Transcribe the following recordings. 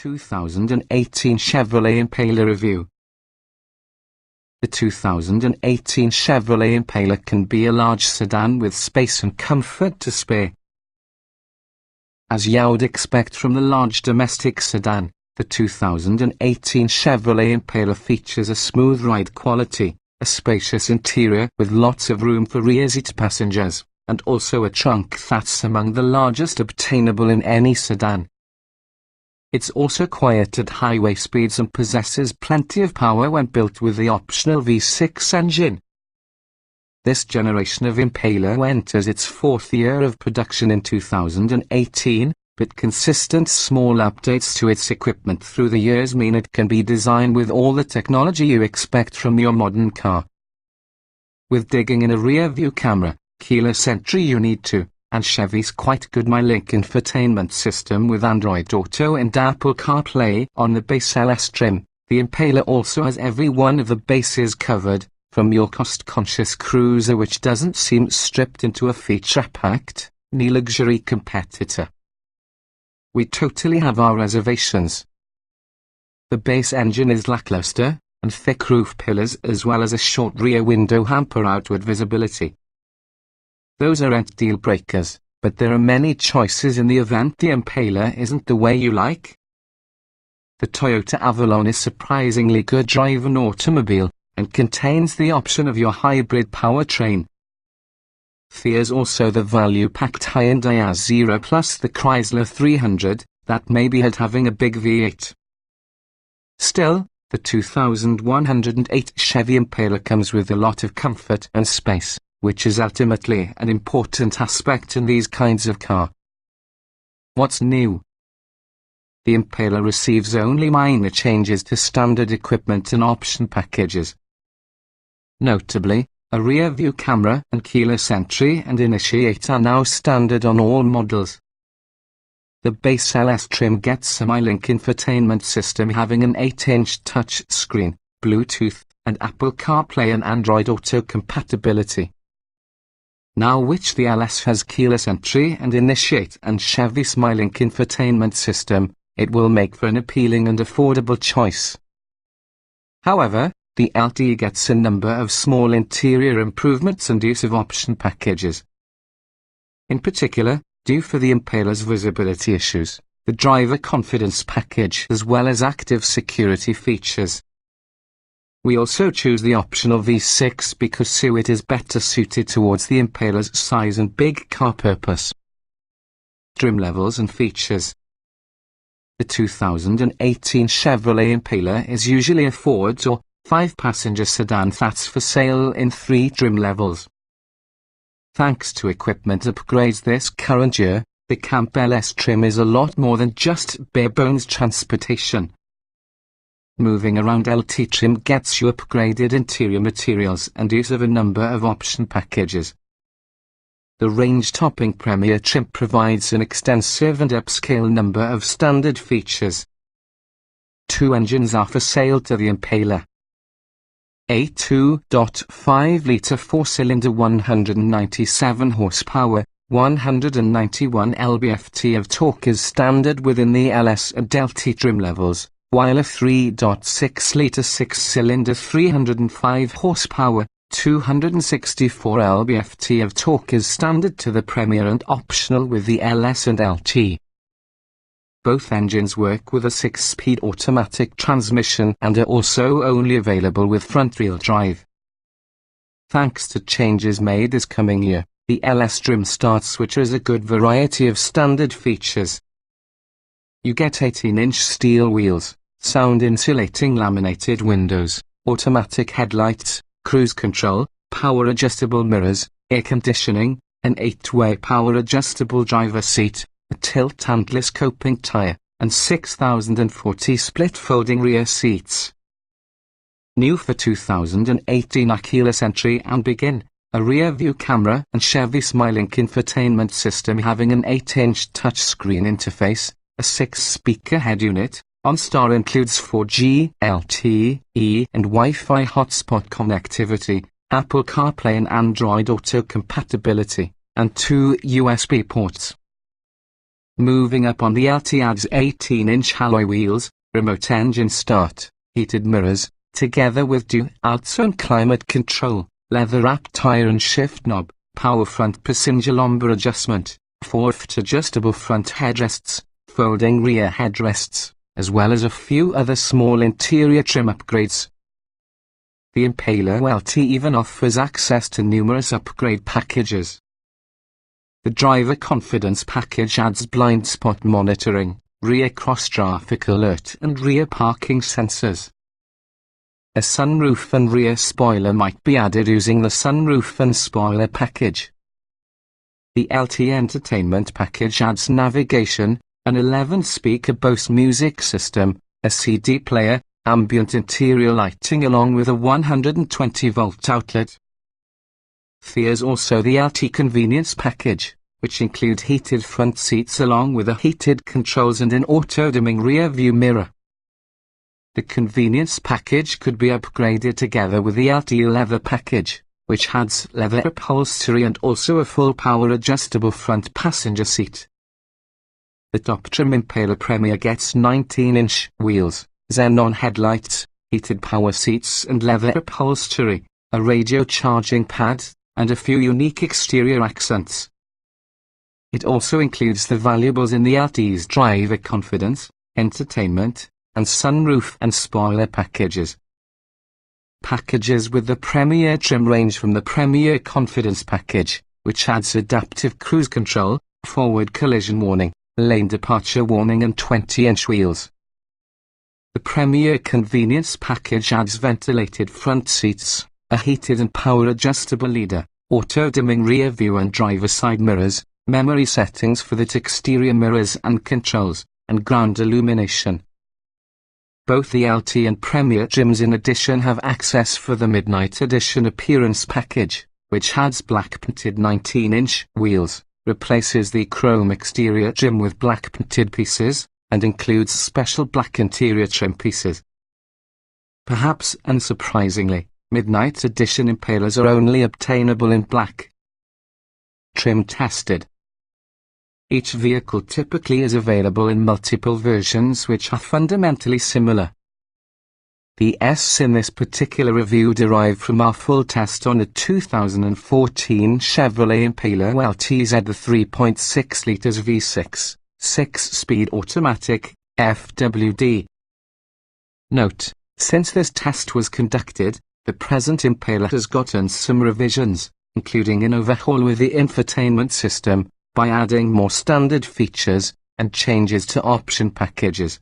2018 Chevrolet Impala Review. The 2018 Chevrolet Impala can be a large sedan with space and comfort to spare. As you'd expect from the large domestic sedan, the 2018 Chevrolet Impala features a smooth ride quality, a spacious interior with lots of room for rear-seat passengers, and also a trunk that's among the largest obtainable in any sedan. It's also quiet at highway speeds and possesses plenty of power when built with the optional V6 engine. This generation of Impala enters its fourth year of production in 2018, but consistent small updates to its equipment through the years mean it can be designed with all the technology you expect from your modern car. With digging in a rear-view camera, keyless entry you need to, and Chevy's quite good MyLink infotainment system with Android Auto and Apple CarPlay on the base LS trim, the Impala also has every one of the bases covered, from your cost-conscious cruiser which doesn't seem stripped into a feature-packed, luxury competitor. We totally have our reservations. The base engine is lackluster, and thick roof pillars as well as a short rear window hamper outward visibility. Those aren't deal breakers, but there are many choices in the event the Impala isn't the way you like. The Toyota Avalon is surprisingly good driving automobile, and contains the option of your hybrid powertrain. There's also the value-packed Hyundai Azera plus the Chrysler 300, that may be at having a big V8. Still, the 2108 Chevy Impala comes with a lot of comfort and space, which is ultimately an important aspect in these kinds of car. What's new? The Impala receives only minor changes to standard equipment and option packages. Notably, a rear-view camera and keyless entry and initiate are now standard on all models. The base LS trim gets a MyLink infotainment system having an 8-inch touchscreen, Bluetooth, and Apple CarPlay and Android Auto compatibility. Now which the LS has keyless entry and initiate and Chevy's MyLink infotainment system, it will make for an appealing and affordable choice. However, the LT gets a number of small interior improvements and use of option packages. In particular, due for the Impala's visibility issues, the driver confidence package as well as active security features. We also choose the optional V6 because it is better suited towards the Impala's size and big car purpose. Trim levels and features. The 2018 Chevrolet Impala is usually a 4 or 5-passenger sedan that's for sale in 3 trim levels. Thanks to equipment upgrades this current year, the Camp LS trim is a lot more than just bare-bones transportation. Moving around LT trim gets you upgraded interior materials and use of a number of option packages. The range-topping Premier trim provides an extensive and upscale number of standard features. 2 engines are for sale to the Impala. A 2.5-litre 4-cylinder 197 horsepower, 191 lb-ft of torque is standard within the LS and LT trim levels, while a 3.6-litre 6-cylinder 305 horsepower, 264 lb-ft of torque is standard to the Premier and optional with the LS and LT. Both engines work with a 6-speed automatic transmission and are also only available with front-wheel drive. Thanks to changes made this coming year, the LS trim start switcher has a good variety of standard features. You get 18-inch steel wheels, sound-insulating laminated windows, automatic headlights, cruise control, power-adjustable mirrors, air conditioning, an 8-way power-adjustable driver seat, a tilt and telescoping tire, and 6,040 split-folding rear seats. New for 2018 are keyless entry and begin, a rear-view camera and Chevy's MyLink infotainment system having an 8-inch touchscreen interface, a 6-speaker head unit. OnStar includes 4G, LTE, and Wi-Fi hotspot connectivity, Apple CarPlay and Android Auto compatibility, and 2 USB ports. Moving up on the LT adds 18-inch alloy wheels, remote engine start, heated mirrors, together with dual-zone climate control, leather-wrapped tire and shift knob, power front passenger lumbar adjustment, 4-foot adjustable front headrests, folding rear headrests, as well as a few other small interior trim upgrades. The Impala LT even offers access to numerous upgrade packages. The driver confidence package adds blind spot monitoring, rear cross-traffic alert and rear parking sensors. A sunroof and rear spoiler might be added using the sunroof and spoiler package. The LT Entertainment package adds navigation, an 11-speaker Bose music system, a CD player, ambient interior lighting along with a 120-volt outlet. There's also the LT Convenience package, which include heated front seats along with a heated controls and an auto-dimming rear view mirror. The Convenience package could be upgraded together with the LT Leather package, which adds leather upholstery and also a full power adjustable front passenger seat. The top trim Impala Premier gets 19-inch wheels, xenon headlights, heated power seats and leather upholstery, a radio charging pad, and a few unique exterior accents. It also includes the valuables in the LT's driver confidence, entertainment, and sunroof and spoiler packages. Packages with the Premier trim range from the Premier Confidence package, which adds adaptive cruise control, forward collision warning, lane departure warning and 20-inch wheels. The Premier Convenience package adds ventilated front seats, a heated and power adjustable leader, auto-dimming rear view and driver side mirrors, memory settings for the exterior mirrors and controls, and ground illumination. Both the LT and Premier trims in addition have access for the Midnight Edition Appearance package, which adds black painted 19-inch wheels, replaces the chrome exterior trim with black painted pieces, and includes special black interior trim pieces. Perhaps unsurprisingly, Midnight Edition Impalas are only obtainable in black. Trim tested. Each vehicle typically is available in multiple versions which are fundamentally similar. The S in this particular review derived from our full test on a 2014 Chevrolet Impala LTZ, the 3.6 litres V6, 6-speed automatic, FWD. Note, since this test was conducted, the present Impala has gotten some revisions, including an overhaul with the infotainment system, by adding more standard features, and changes to option packages.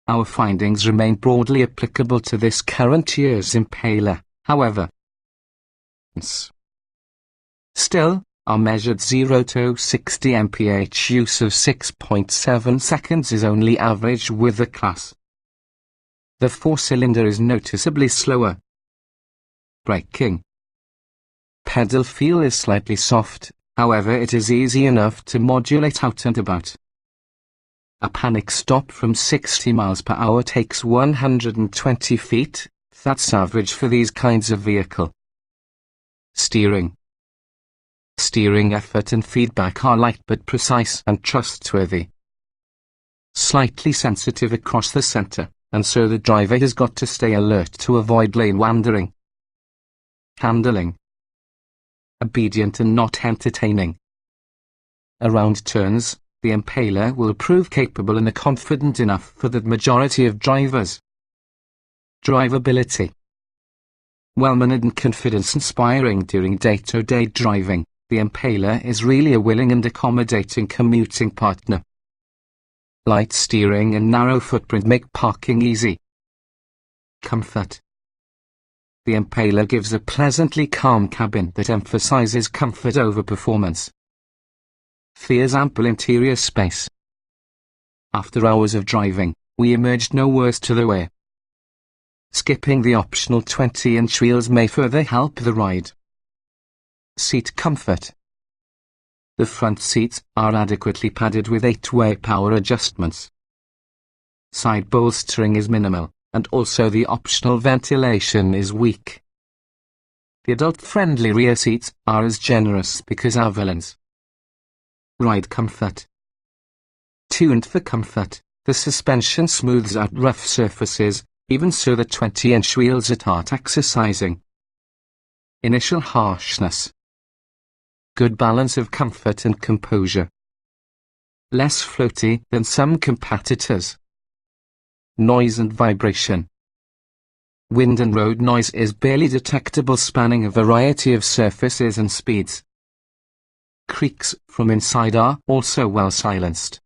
Our findings remain broadly applicable to this current year's Impala, however. Still, our measured 0 to 60 mph use of 6.7 seconds is only average with the class. The 4-cylinder is noticeably slower. Braking. Pedal feel is slightly soft, however it is easy enough to modulate out and about. A panic stop from 60 miles per hour takes 120 feet, that's average for these kinds of vehicle. Steering. Steering effort and feedback are light but precise and trustworthy. Slightly sensitive across the center, and so the driver has got to stay alert to avoid lane wandering. Handling. Obedient and not entertaining. Around turns, the Impala will prove capable and confident enough for the majority of drivers. Driveability. Well-mannered and confidence-inspiring during day-to-day driving, the Impala is really a willing and accommodating commuting partner. Light steering and narrow footprint make parking easy. Comfort. The Impala gives a pleasantly calm cabin that emphasizes comfort over performance. There's ample interior space. After hours of driving, we emerged no worse to the rear. Skipping the optional 20-inch wheels may further help the ride. Seat comfort. The front seats are adequately padded with 8-way power adjustments. Side bolstering is minimal, and also the optional ventilation is weak. The adult-friendly rear seats are as generous because Avalon's. Ride comfort. Tuned for comfort, the suspension smooths out rough surfaces, even so the 20-inch wheels at art exercising. Initial harshness. Good balance of comfort and composure. Less floaty than some competitors. Noise and vibration. Wind and road noise is barely detectable, spanning a variety of surfaces and speeds. Creaks from inside are also well silenced.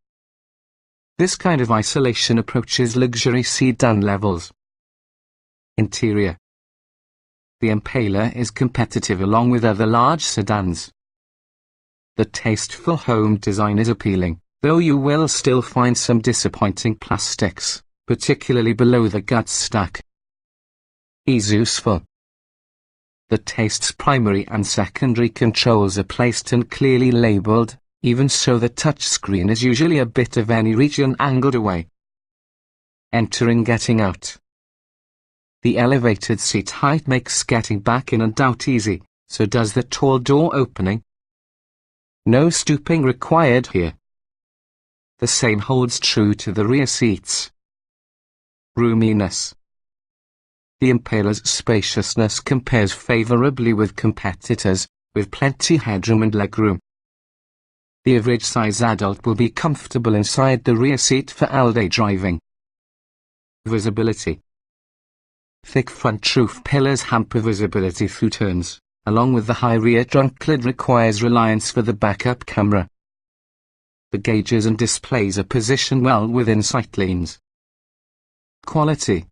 This kind of isolation approaches luxury sedan levels. Interior. The Impala is competitive along with other large sedans. The tasteful home design is appealing, though you will still find some disappointing plastics, particularly below the guts stack. Useful. The taste's primary and secondary controls are placed and clearly labeled, even so the touchscreen is usually a bit of any region angled away. Entering, getting out. The elevated seat height makes getting back in and out easy, so does the tall door opening. No stooping required here. The same holds true to the rear seats. Roominess. The Impala's spaciousness compares favorably with competitors, with plenty headroom and legroom. The average-size adult will be comfortable inside the rear seat for all-day driving. Visibility. Thick front roof pillars hamper visibility through turns, along with the high rear trunk lid requires reliance for the backup camera. The gauges and displays are positioned well within sight lanes. Quality.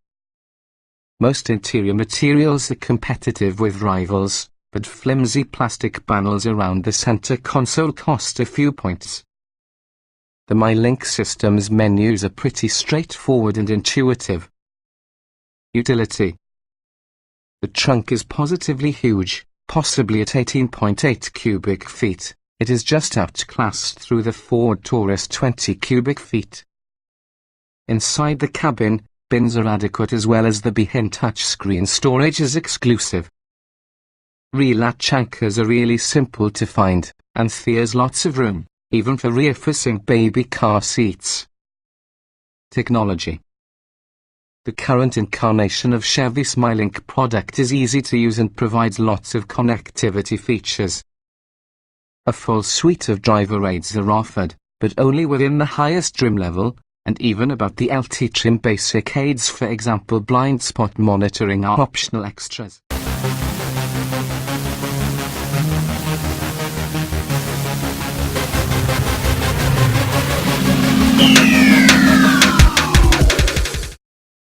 Most interior materials are competitive with rivals, but flimsy plastic panels around the center console cost a few points. The MyLink system's menus are pretty straightforward and intuitive. Utility. The trunk is positively huge, possibly at 18.8 cubic feet. It is just outclassed through the Ford Taurus 20 cubic feet. Inside the cabin, bins are adequate as well as the built-in touchscreen storage is exclusive. Rear latch anchors are really simple to find, and there's lots of room, even for rear-facing baby car seats. Technology. The current incarnation of Chevy's MyLink product is easy to use and provides lots of connectivity features. A full suite of driver aids are offered, but only within the highest trim level, and even about the LT trim basic aids, for example blind spot monitoring, are optional extras.